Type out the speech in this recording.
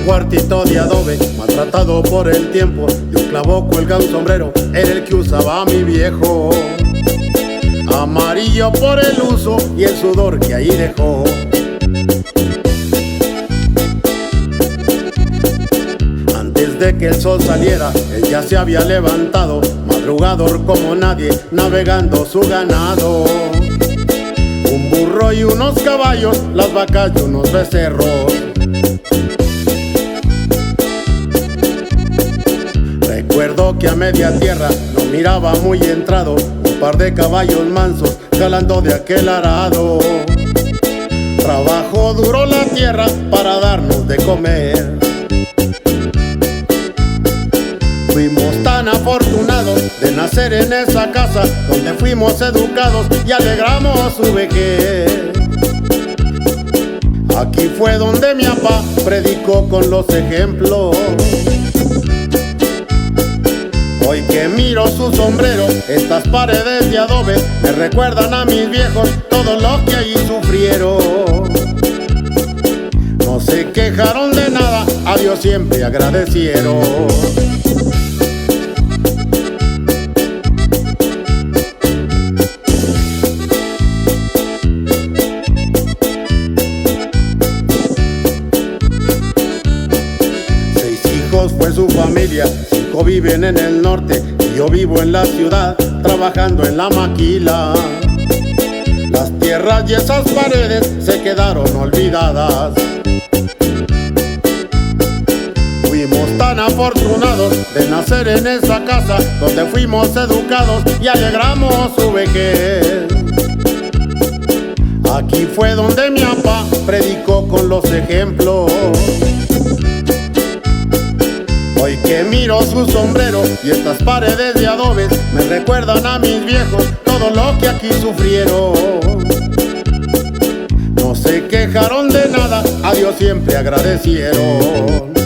cuartito de adobe, maltratado por el tiempo, de un clavo cuelga un sombrero, era el que usaba mi viejo. Amarillo por el uso y el sudor que ahí dejó. Antes de que el sol saliera, él ya se había levantado, madrugador como nadie, navegando su ganado. Un burro y unos caballos, las vacas y unos becerros. Recuerdo que a media tierra lo miraba muy entrado, un par de caballos mansos jalando de aquel arado. Trabajó duro la tierra para darnos de comer. Fuimos tan afortunados de nacer en esa casa donde fuimos educados y alegramos su vejez. Aquí fue donde mi papá predicó con los ejemplos. Hoy que miro su sombrero, estas paredes de adobe me recuerdan a mis viejos todo lo que allí sufrieron. No se quejaron de nada, a Dios siempre agradecieron. 6 hijos fue su familia, 5 viven en el norte y yo vivo en la ciudad, trabajando en la maquila. Las tierras y esas paredes se quedaron olvidadas. Fuimos tan afortunados de nacer en esa casa donde fuimos educados y alegramos su vejez. Aquí fue donde mi papá predicó con los ejemplos. Hoy que miro su sombrero y estas paredes de adobes me recuerdan a mis viejos todo lo que aquí sufrieron. No se quejaron de nada, a Dios siempre agradecieron.